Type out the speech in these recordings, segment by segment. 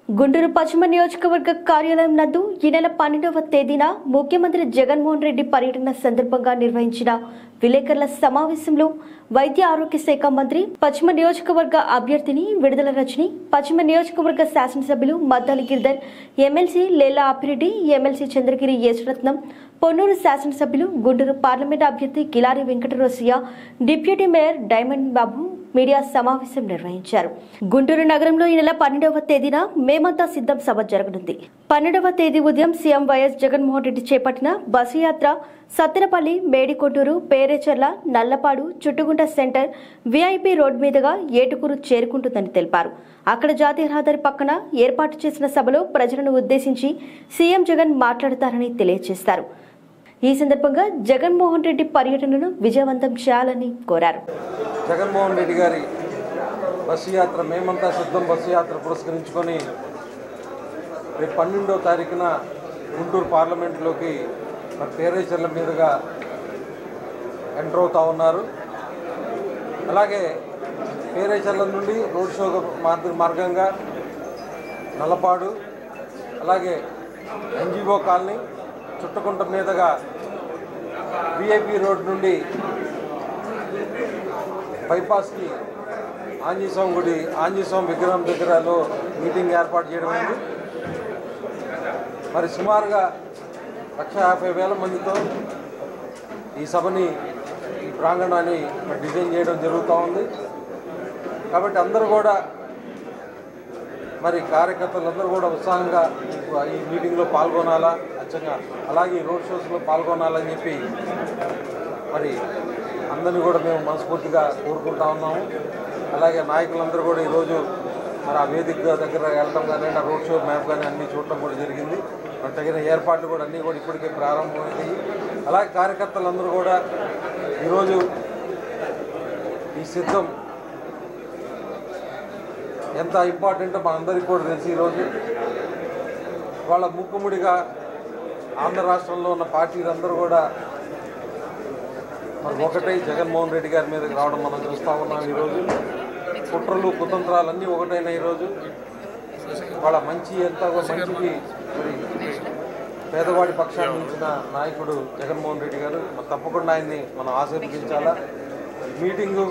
గుంటూరు పశ్చిమ నియోజకవర్గ కార్యాలయం నందు ఈ నెల 12వ తేదీన ముఖ్యమంత్రి జగన్మోహన్ రెడ్డి పర్యటన సందర్భంగా నిర్వహించిన విలేకరుల సమావేశంలో వైద్య ఆరోగ్య శాఖ మంత్రి, పశ్చిమ నియోజకవర్గ అభ్యర్థిని విడుదల రజని, పశ్చిమ నియోజకవర్గ శాసనసభ్యులు మద్దాలి గిరిధర్, ఎమ్మెల్సీ లేలా అప్పిరెడ్డి, ఎమ్మెల్సీ చంద్రగిరి యేసురత్నం, పొన్నూరు శాసనసభ్యులు, గుంటూరు పార్లమెంట్ అభ్యర్థి Kilari Venkatarosaiah, deputy mayor diamond బాబు మీడియా సమావేశం నిర్వహించారు. గుంటూరు నగరంలో ఈ నెల 12వ తేదీన మేమంతా సిద్ధం సభ జరగనుంది. 12వ తేదీ ఉదయం సీఎం వైఎస్ జగన్మోహన్ రెడ్డి చేపట్టిన బస్సు యాత్ర Sattenapalli, Medikonduru, Perecherla, Nallapadu, Chuttugunta centre, VIP road మీదుగా ఏటుకూరు చేరుకుంటుందని తెలిపారు. అక్కడ జాతీయ రహదారి పక్కన ఏర్పాటు చేసిన సభలో ప్రజలను ఉద్దేశించి సీఎం జగన్ మాట్లాడతారని తెలియజేశారు. ఈ సందర్భంగా జగన్మోహన్ రెడ్డి పర్యటనను విజయవంతం చేయాలని కోరారు. జగన్మోహన్ రెడ్డి గారి బస్సు యాత్ర మేమంతా సిద్ధం బస్సు యాత్ర పురస్కరించుకొని రేపు 12వ తారీఖున గుంటూరు పార్లమెంటులోకి పేరేచర్ల మీదుగా ఎంటర్ అవుతూ ఉన్నారు. అలాగే పేరేచర్ల నుండి రోడ్ షో మార్గంగా నల్లపాడు, అలాగే ఎన్జిఓ కాలనీ, చుట్టుకుంట మీదుగా విఐపి రోడ్ నుండి బైపాస్కి ఆంజనేయస్వామి గుడి, ఆంజనేయస్వామి విగ్రహం దగ్గరలో మీటింగ్ ఏర్పాటు చేయడం అయింది. మరి సుమారుగా 1,50,000 మందితో ఈ సభని, ఈ ప్రాంగణాన్ని డిజైన్ చేయడం జరుగుతూ ఉంది. కాబట్టి అందరూ కూడా, మరి కార్యకర్తలందరూ కూడా ఉత్సాహంగా ఈ మీటింగ్లో పాల్గొనాలా, అచ్చంగా అలాగే రోడ్ షోస్లో పాల్గొనాలని చెప్పి మరి అందరినీ కూడా మేము మనస్ఫూర్తిగా కోరుకుంటా ఉన్నాము. అలాగే నాయకులందరూ కూడా ఈరోజు మరి ఆ వేదిక దగ్గర వెళ్ళడం కానీ, ఆ రోడ్ షో మ్యాప్ కానీ అన్నీ చూడటం కూడా జరిగింది. మరి తగిన ఏర్పాట్లు కూడా అన్నీ కూడా ఇప్పటికే ప్రారంభమయ్యాయి. అలాగే కార్యకర్తలందరూ కూడా ఈరోజు ఈ సిద్ధం ఎంత ఇంపార్టెంటో మనందరికీ కూడా తెలిసి ఈరోజు వాళ్ళ ముక్కుముడిగా ఆంధ్ర రాష్ట్రంలో ఉన్న పార్టీలందరూ కూడా మరి ఒకటే జగన్మోహన్ రెడ్డి గారి మీదకి రావడం మనం చూస్తూ ఉన్నాం. ఈరోజు కుట్రలు, కుతంత్రాలన్నీ ఒకటైనా ఈరోజు వాళ్ళ మంచికి మరి పేదవాడి పక్షాన్ని నిలిచిన నాయకుడు జగన్మోహన్ రెడ్డి గారు. మరి తప్పకుండా ఆయన్ని మనం ఆశీర్వదించాలా. మీటింగు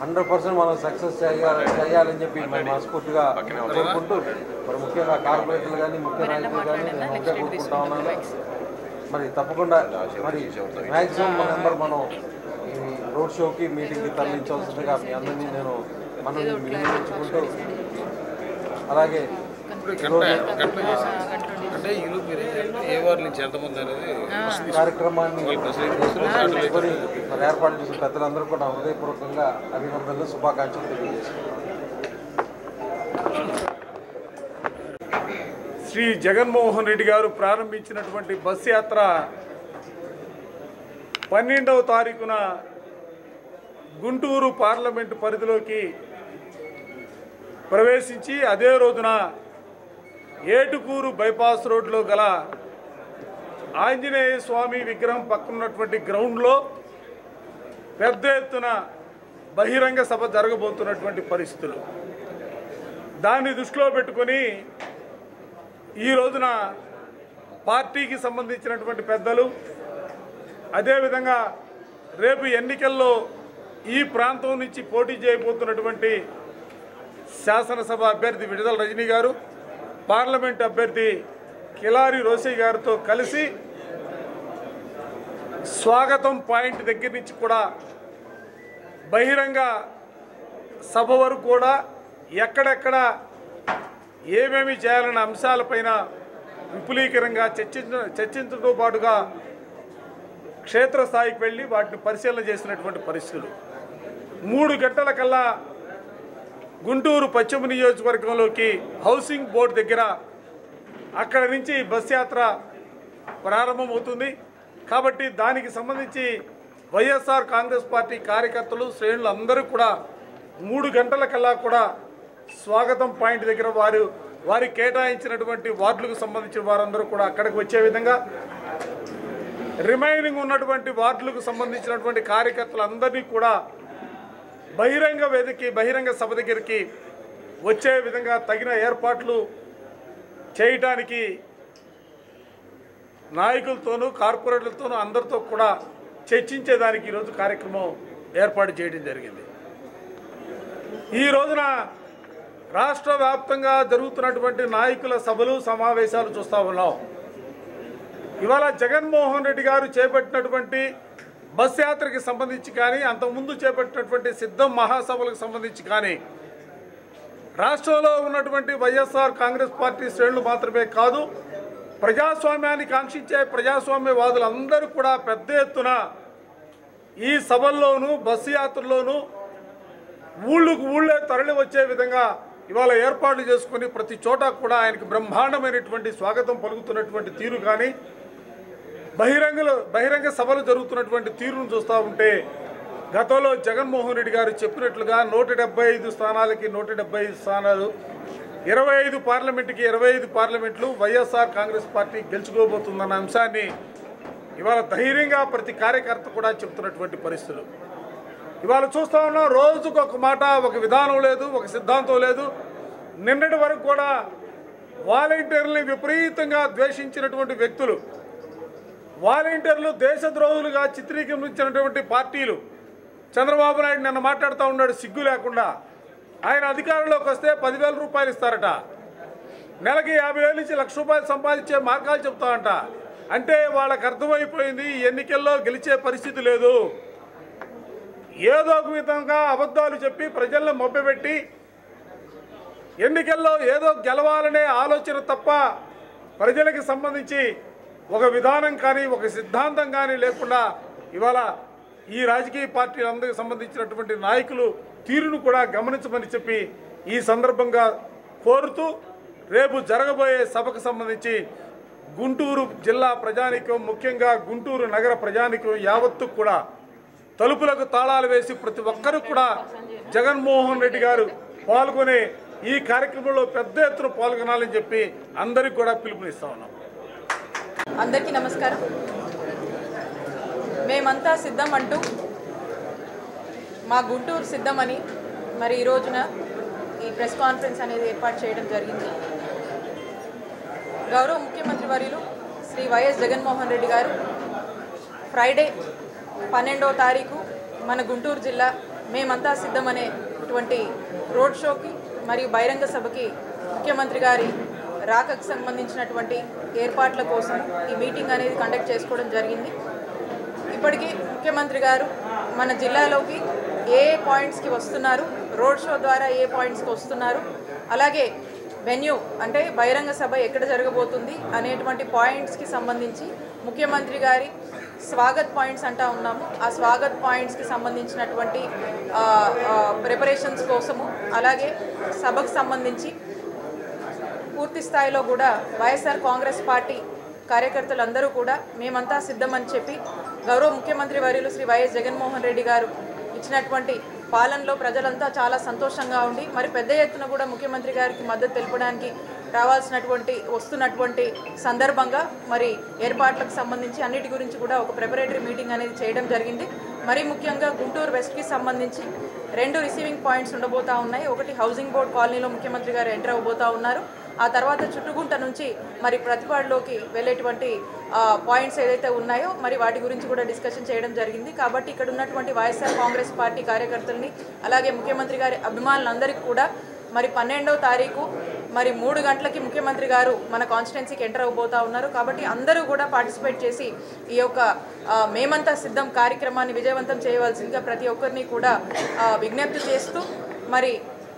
100% మనం సక్సెస్ చేయాలని చెప్పి మేము మనస్ఫూర్తిగా కోరుకుంటూ, మరి ముఖ్యంగా కార్పొరేటర్లు కానీ, ముఖ్య నాయకులు కానీ నేను ఒకటే కోరుకుంటా ఉన్నాను. మరి తప్పకుండా మరి మ్యాక్సిమం మనం ఈ రోడ్ షోకి, మీటింగ్కి తరలించాల్సిందిగా మీ అందరినీ నేను వినియోగించుకుంటూ, అలాగే కార్యక్రమాన్ని మరి ఏర్పాటు చేసిన పెద్దలందరూ కూడా హృదయపూర్వకంగా అభినందనలు, శుభాకాంక్షలు తెలియజేస్తున్నారు. శ్రీ జగన్మోహన్ రెడ్డి గారు ప్రారంభించినటువంటి బస్సు యాత్ర 12వ తారీఖున గుంటూరు పార్లమెంటు పరిధిలోకి ప్రవేశించి అదే రోజున ఏటుకూరు బైపాస్ రోడ్లో గల ఆంజనేయ స్వామి విగ్రహం పక్కనున్నటువంటి గ్రౌండ్లో పెద్ద ఎత్తున బహిరంగ సభ జరగబోతున్నటువంటి పరిస్థితులు. దాన్ని దృష్టిలో పెట్టుకొని ఈ రోజున పార్టీకి సంబంధించినటువంటి పెద్దలు, అదేవిధంగా రేపు ఎన్నికల్లో ఈ ప్రాంతం నుంచి పోటీ చేయబోతున్నటువంటి శాసనసభ అభ్యర్థి విడుదల రజనీ గారు, పార్లమెంట్ అభ్యర్థి కిలారి రోసయ్య గారితో కలిసి స్వాగతం పాయింట్ దగ్గర నుంచి కూడా బహిరంగ సభ వరకు కూడా ఎక్కడెక్కడ ఏమేమి చేయాలన్న అంశాలపైన విపులీకరంగా చర్చించడంతో పాటుగా క్షేత్రస్థాయికి వెళ్ళి వాటిని పరిశీలన చేసినటువంటి పరిస్థితులు. 3 గంటల కల్లా గుంటూరు పశ్చిమ నియోజకవర్గంలోకి హౌసింగ్ బోర్డు దగ్గర అక్కడ నుంచి బస్ యాత్ర ప్రారంభమవుతుంది. కాబట్టి దానికి సంబంధించి వైఎస్ఆర్ కాంగ్రెస్ పార్టీ కార్యకర్తలు, శ్రేణులు అందరూ కూడా 3 గంటల కల్లా కూడా స్వాగతం పాయింట్ దగ్గర వారికి కేటాయించినటువంటి వార్డులకు సంబంధించిన వారందరూ కూడా అక్కడికి వచ్చే విధంగా, రిమైనింగ్ ఉన్నటువంటి వార్డులకు సంబంధించినటువంటి కార్యకర్తలందరినీ కూడా బహిరంగ వేదికకి, బహిరంగ సభ దగ్గరికి వచ్చే విధంగా తగిన ఏర్పాట్లు చేయటానికి నాయకులతోనూ కార్పొరేటర్లతోనూ అందరితో కూడా చర్చించేదానికి ఈరోజు కార్యక్రమం ఏర్పాటు చేయడం జరిగింది. ఈ రోజున రాష్ట్ర వ్యాప్తంగా జరుగుతున్నటువంటి నాయకుల సభలు సమావేశాలు చూస్తూ ఉన్నాం. ఇవాళ జగన్మోహన్ రెడ్డి గారు చేపట్టినటువంటి బస్ యాత్రకి సంబంధించి కానీ, అంతకుముందు చేపట్టినటువంటి సిద్ధం మహాసభలకు సంబంధించి కానీ, రాష్ట్రంలో ఉన్నటువంటి వైఎస్ఆర్ కాంగ్రెస్ పార్టీ శ్రేణులు మాత్రమే కాదు, ప్రజాస్వామ్యాన్ని కాంక్షించే ప్రజాస్వామ్యవాదులందరూ కూడా పెద్ద ఎత్తున ఈ సభల్లోనూ బస్సు యాత్రల్లోనూ ఊళ్ళకు ఊళ్ళే తరలి వచ్చే విధంగా ఇవాళ ఏర్పాట్లు చేసుకుని ప్రతి చోట కూడా ఆయనకు బ్రహ్మాండమైనటువంటి స్వాగతం పలుకుతున్నటువంటి తీరు కానీ, బహిరంగ సభలు జరుగుతున్నటువంటి తీరును చూస్తూ ఉంటే గతంలో జగన్మోహన్ రెడ్డి గారు చెప్పినట్లుగా 175 స్థానాలకి 175 స్థానాలు, 25 పార్లమెంటుకి 25 పార్లమెంట్లు వైఎస్ఆర్ కాంగ్రెస్ పార్టీ గెలుచుకోబోతుందన్న అంశాన్ని ఇవాళ ధైర్యంగా ప్రతి కార్యకర్త కూడా చెప్తున్నటువంటి పరిస్థితులు ఇవాళ చూస్తూ ఉన్నాం. రోజుకు ఒక మాట, ఒక విధానం లేదు, ఒక సిద్ధాంతం లేదు. నిన్నటి వరకు కూడా వాలంటీర్లని విపరీతంగా ద్వేషించినటువంటి వ్యక్తులు, వాలంటీర్లు దేశద్రోహులుగా చిత్రీకరించినటువంటి పార్టీలు, చంద్రబాబు నాయుడు నిన్న మాట్లాడుతూ ఉన్నాడు సిగ్గు లేకుండా. ఆయన అధికారంలోకి వస్తే 10,000 రూపాయలు ఇస్తారట, నెలకి 50,000 నుంచి ₹1,00,000 సంపాదించే మార్గాలు చెప్తామంట. అంటే వాళ్ళకు అర్థమైపోయింది ఎన్నికల్లో గెలిచే పరిస్థితి లేదు. ఏదో ఒక విధంగా అబద్ధాలు చెప్పి ప్రజలను మభ్యపెట్టి ఎన్నికల్లో ఏదో గెలవాలనే ఆలోచన తప్ప ప్రజలకు సంబంధించి ఒక విధానం కానీ, ఒక సిద్ధాంతం కానీ లేకుండా ఇవాళ ఈ రాజకీయ పార్టీలందరికీ సంబంధించినటువంటి నాయకులు తీరును కూడా గమనించమని చెప్పి ఈ సందర్భంగా కోరుతూ, రేపు జరగబోయే సభకు సంబంధించి గుంటూరు జిల్లా ప్రజానీకం, ముఖ్యంగా గుంటూరు నగర ప్రజానీకం యావత్తు కూడా తలుపులకు తాళాలు వేసి ప్రతి ఒక్కరూ కూడా జగన్మోహన్ రెడ్డి గారు పాల్గొనే ఈ కార్యక్రమంలో పెద్ద ఎత్తున పాల్గొనాలని చెప్పి అందరికీ కూడా పిలుపునిస్తా ఉన్నాం. అందరికీ నమస్కారం. మేమంతా సిద్ధం అంటూ మా గుంటూరు సిద్ధమని మరి ఈ రోజున ఈ ప్రెస్ కాన్ఫరెన్స్ అనేది ఏర్పాటు చేయడం జరిగింది. గౌరవ ముఖ్యమంత్రి వర్యులు శ్రీ వైఎస్ జగన్మోహన్ రెడ్డి గారు ఫ్రైడే 12వ తారీఖు మన గుంటూరు జిల్లా మేమంతా సిద్ధమనేటువంటి రోడ్ షోకి మరియు బహిరంగ సభకి ముఖ్యమంత్రి గారి రాకకు సంబంధించినటువంటి ఏర్పాట్ల కోసం ఈ మీటింగ్ అనేది కండక్ట్ చేసుకోవడం జరిగింది. ఇప్పటికీ ముఖ్యమంత్రి గారు మన జిల్లాలోకి ఏ పాయింట్స్కి వస్తున్నారు, రోడ్ షో ద్వారా ఏ పాయింట్స్కి వస్తున్నారు, అలాగే వెన్యూ అంటే బహిరంగ సభ ఎక్కడ జరగబోతుంది అనేటువంటి పాయింట్స్కి సంబంధించి ముఖ్యమంత్రి గారి స్వాగత్ పాయింట్స్ అంటా ఉన్నాము. ఆ స్వాగత్ పాయింట్స్కి సంబంధించినటువంటి ప్రిపరేషన్స్ కోసము, అలాగే సభకు సంబంధించి పూర్తి స్థాయిలో కూడా వైఎస్ఆర్ కాంగ్రెస్ పార్టీ కార్యకర్తలందరూ కూడా మేమంతా సిద్ధమని చెప్పి గౌరవ ముఖ్యమంత్రి వర్యులు శ్రీ వైఎస్ జగన్మోహన్ రెడ్డి గారు ఇచ్చినటువంటి పాలనలో ప్రజలంతా చాలా సంతోషంగా ఉండి మరి పెద్ద ఎత్తున కూడా ముఖ్యమంత్రి గారికి మద్దతు తెలపడానికి వస్తున్నటువంటి సందర్భంగా మరి ఏర్పాట్లకు సంబంధించి అన్నిటి గురించి కూడా ఒక ప్రిపరేటరీ మీటింగ్ అనేది చేయడం జరిగింది. మరి ముఖ్యంగా గుంటూరు వెస్ట్కి సంబంధించి 2 రిసీవింగ్ పాయింట్స్ ఉండబోతా ఉన్నాయి. ఒకటి హౌసింగ్ బోర్డ్ కాలనీలో ముఖ్యమంత్రి గారు ఎంటర్ అవబోతా ఉన్నారు. ఆ తర్వాత చుట్టుగుంట నుంచి మరి ప్రతిపాడులోకి వెళ్ళేటువంటి పాయింట్స్ ఏదైతే ఉన్నాయో మరి వాటి గురించి కూడా డిస్కషన్ చేయడం జరిగింది. కాబట్టి ఇక్కడ ఉన్నటువంటి వైఎస్ఆర్ కాంగ్రెస్ పార్టీ కార్యకర్తలని అలాగే ముఖ్యమంత్రి గారి అభిమానులందరికీ కూడా మరి 12వ తారీఖు మరి 3 గంటలకి ముఖ్యమంత్రి గారు మన కాన్స్టిట్యున్సీకి ఎంటర్ అవబోతా ఉన్నారు. కాబట్టి అందరూ కూడా పార్టిసిపేట్ చేసి ఈ యొక్క మేమంతా సిద్ధం కార్యక్రమాన్ని విజయవంతం చేయవలసిందిగా ప్రతి ఒక్కరిని కూడా విజ్ఞప్తి చేస్తూ మరి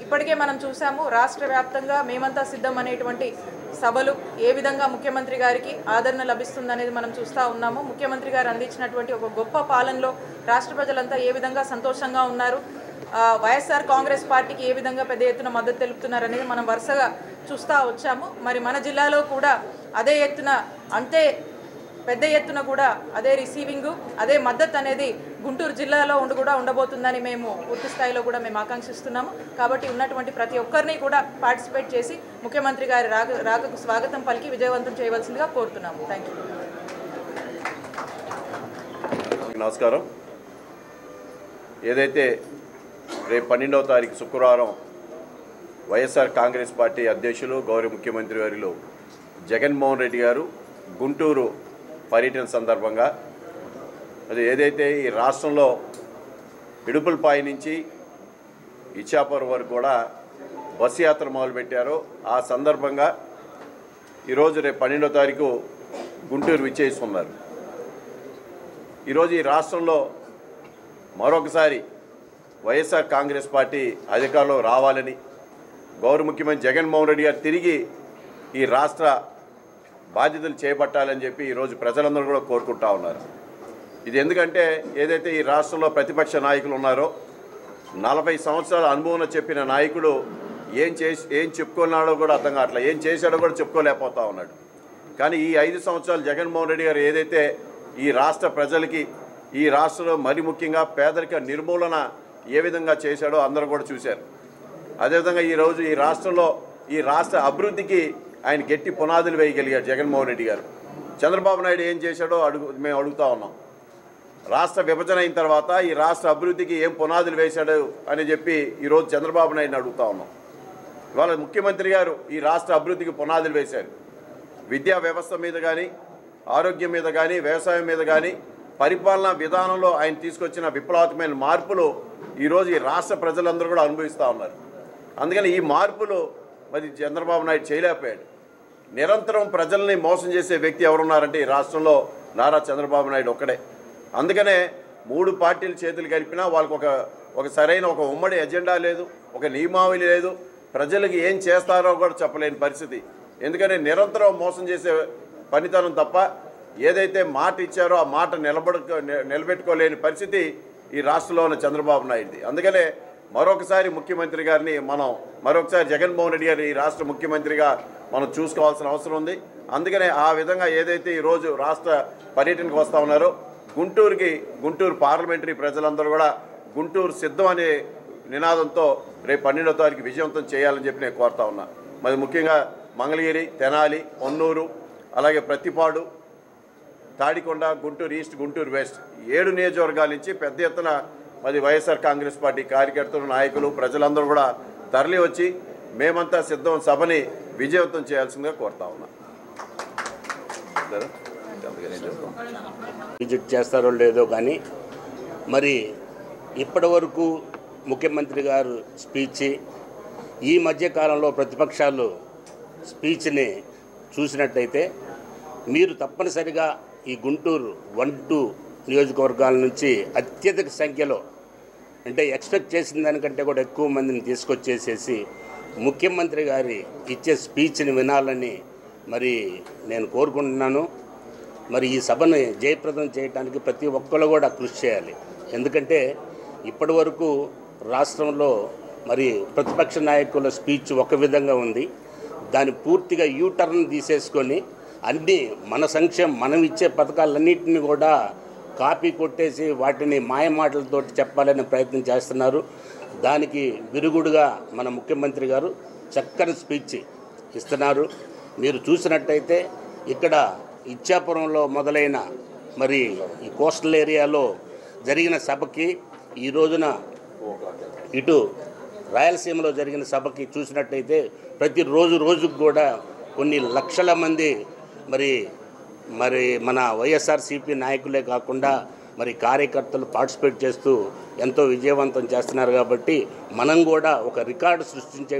ఇప్పటికే మనం చూసాము రాష్ట్ర వ్యాప్తంగా మేమంతా సిద్ధం అనేటువంటి సభలు ఏ విధంగా ముఖ్యమంత్రి గారికి ఆదరణ లభిస్తుందనేది మనం చూస్తూ ఉన్నాము. ముఖ్యమంత్రి గారు అందించినటువంటి ఒక గొప్ప పాలనలో రాష్ట్ర ప్రజలంతా ఏ విధంగా సంతోషంగా ఉన్నారు, వైఎస్ఆర్ కాంగ్రెస్ పార్టీకి ఏ విధంగా పెద్ద ఎత్తున మద్దతు తెలుపుతున్నారు అనేది మనం వరుసగా చూస్తూ వచ్చాము. మరి మన జిల్లాలో కూడా అదే ఎత్తున అంతే పెద్ద ఎత్తున కూడా అదే రిసీవింగ్ అదే మద్దతు అనేది గుంటూరు జిల్లాలో ఉండబోతుందని మేము పూర్తి స్థాయిలో కూడా మేము ఆకాంక్షిస్తున్నాము. కాబట్టి ఉన్నటువంటి ప్రతి ఒక్కరిని కూడా పార్టిసిపేట్ చేసి ముఖ్యమంత్రి గారి రాకకు స్వాగతం పలికి విజయవంతం చేయవలసిందిగా కోరుతున్నాము. Thank you. నమస్కారం. ఏదైతే రేపు 12వ తారీఖు శుక్రవారం వైఎస్ఆర్ కాంగ్రెస్ పార్టీ అధ్యక్షులు గౌరవ ముఖ్యమంత్రి వర్యులు జగన్మోహన్ రెడ్డి గారు గుంటూరు పర్యటన సందర్భంగా అది ఏదైతే ఈ రాష్ట్రంలో ఇడుపులపాయ నుంచి ఇచ్చాపురం వరకు కూడా బస్సు యాత్ర మొదలుపెట్టారో ఆ సందర్భంగా ఈరోజు రేపు 12వ తారీఖు గుంటూరు విచ్చేస్తున్నారు. ఈరోజు ఈ రాష్ట్రంలో మరొకసారి వైఎస్ఆర్ కాంగ్రెస్ పార్టీ అధికారంలో రావాలని గౌరవ ముఖ్యమంత్రి జగన్మోహన్ రెడ్డి గారు తిరిగి ఈ రాష్ట్ర బాధ్యతలు చేపట్టాలని చెప్పి ఈరోజు ప్రజలందరూ కూడా కోరుకుంటా ఉన్నారు. ఇది ఎందుకంటే ఏదైతే ఈ రాష్ట్రంలో ప్రతిపక్ష నాయకులు ఉన్నారో 40 సంవత్సరాల అనుభవం చెప్పిన నాయకుడు ఏం చెప్పుకున్నాడో కూడా అర్థం కావట్లేదు, ఏం చేశాడో కూడా చెప్పుకోలేకపోతా ఉన్నాడు. కానీ ఈ 5 సంవత్సరాలు జగన్మోహన్ రెడ్డి గారు ఏదైతే ఈ రాష్ట్ర ప్రజలకి ఈ రాష్ట్రంలో మరి ముఖ్యంగా పేదరిక నిర్మూలన ఏ విధంగా చేశాడో అందరూ కూడా చూశారు. అదేవిధంగా ఈరోజు ఈ రాష్ట్రంలో ఈ రాష్ట్ర అభివృద్ధికి ఆయన గట్టి పునాదులు వేయగలిగారు జగన్మోహన్ రెడ్డి గారు. చంద్రబాబు నాయుడు ఏం చేశాడో మేము అడుగుతా ఉన్నాం. రాష్ట్ర విభజన అయిన తర్వాత ఈ రాష్ట్ర అభివృద్ధికి ఏం పునాదులు వేశాడు అని చెప్పి ఈరోజు చంద్రబాబు నాయుడుని అడుగుతా ఉన్నాం. ఇవాళ ముఖ్యమంత్రి గారు ఈ రాష్ట్ర అభివృద్ధికి పునాదులు వేశారు. విద్యా వ్యవస్థ మీద కానీ, ఆరోగ్యం మీద కానీ, వ్యవసాయం మీద కానీ, పరిపాలనా విధానంలో ఆయన తీసుకొచ్చిన విప్లవాత్మకమైన మార్పులు ఈరోజు ఈ రాష్ట్ర ప్రజలందరూ కూడా అనుభవిస్తూ ఉన్నారు. అందుకని ఈ మార్పులు మరి చంద్రబాబు నాయుడు చేయలేకపోయాడు. నిరంతరం ప్రజల్ని మోసం చేసే వ్యక్తి ఎవరున్నారంటే ఈ రాష్ట్రంలో నారా చంద్రబాబు నాయుడు ఒక్కడే. అందుకనే 3 పార్టీలు చేతులు కలిపినా వాళ్ళకు ఒక సరైన ఒక ఉమ్మడి ఎజెండా లేదు, ఒక నియమావళి లేదు, ప్రజలకు ఏం చేస్తారో కూడా చెప్పలేని పరిస్థితి. ఎందుకని నిరంతరం మోసం చేసే పనితనం తప్ప ఏదైతే మాట ఇచ్చారో ఆ మాట నిలబెట్టుకోలేని పరిస్థితి ఈ రాష్ట్రంలో ఉన్న చంద్రబాబు నాయుడుది. అందుకనే మరొకసారి ముఖ్యమంత్రి గారిని మరొకసారి జగన్మోహన్ రెడ్డి గారి ఈ రాష్ట్ర ముఖ్యమంత్రిగా మనం చూసుకోవాల్సిన అవసరం ఉంది. అందుకనే ఆ విధంగా ఏదైతే ఈరోజు రాష్ట్ర పర్యటనకు వస్తూ ఉన్నారో గుంటూరు పార్లమెంటరీ ప్రజలందరూ కూడా గుంటూరు సిద్ధం అనే నినాదంతో రేపు 12వ తారీఖు విజయవంతం చేయాలని చెప్పి నేను కోరుతా ఉన్నా. మరి ముఖ్యంగా మంగళగిరి, తెనాలి, పొన్నూరు, అలాగే ప్రతిపాడు, తాడికొండ, గుంటూరు ఈస్ట్, గుంటూరు వెస్ట్ 7 నియోజకవర్గాల నుంచి పెద్ద ఎత్తున మరి వైఎస్ఆర్ కాంగ్రెస్ పార్టీ కార్యకర్తలు, నాయకులు, ప్రజలందరూ కూడా తరలి వచ్చి మేమంతా సిద్ధం సభని విజయవంతం చేయాల్సిందిగా కోరుతా ఉన్నా. విజిట్ చేస్తారో లేదో కానీ మరి ఇప్పటి వరకు ముఖ్యమంత్రి గారు స్పీచ్, ఈ మధ్యకాలంలో ప్రతిపక్షాలు స్పీచ్ని చూసినట్టయితే మీరు తప్పనిసరిగా ఈ గుంటూరు 1-2 నియోజకవర్గాల నుంచి అత్యధిక సంఖ్యలో అంటే ఎక్స్పెక్ట్ చేసిన దానికంటే కూడా ఎక్కువ మందిని తీసుకొచ్చేసేసి ముఖ్యమంత్రి గారి ఇచ్చే స్పీచ్ని వినాలని మరి నేను కోరుకుంటున్నాను. మరి ఈ సభను జయప్రదం చేయడానికి ప్రతి ఒక్కరు కూడా కృషి చేయాలి. ఎందుకంటే ఇప్పటి వరకు రాష్ట్రంలో మరి ప్రతిపక్ష నాయకుల స్పీచ్ ఒక విధంగా ఉంది, దాన్ని పూర్తిగా యూటర్న్ తీసేసుకొని అన్నీ మన మనం ఇచ్చే పథకాలన్నింటినీ కూడా కాపీ కొట్టేసి వాటిని మాయమాటలతో చెప్పాలనే ప్రయత్నం చేస్తున్నారు. దానికి విరుగుడుగా మన ముఖ్యమంత్రి గారు చక్కని స్పీచ్ ఇస్తున్నారు. మీరు చూసినట్టయితే ఇక్కడ ఇచ్చాపురంలో మొదలైన మరి ఈ కోస్టల్ ఏరియాలో జరిగిన సభకి ఈ రోజున ఇటు రాయలసీమలో జరిగిన సభకి చూసినట్టయితే రోజుకు కూడా కొన్ని లక్షల మంది మరి మన వైఎస్ఆర్సీపీ నాయకులే కాకుండా మరి కార్యకర్తలు పార్టిసిపేట్ చేస్తూ ఎంతో విజయవంతం చేస్తున్నారు. కాబట్టి మనం కూడా ఒక రికార్డు సృష్టించే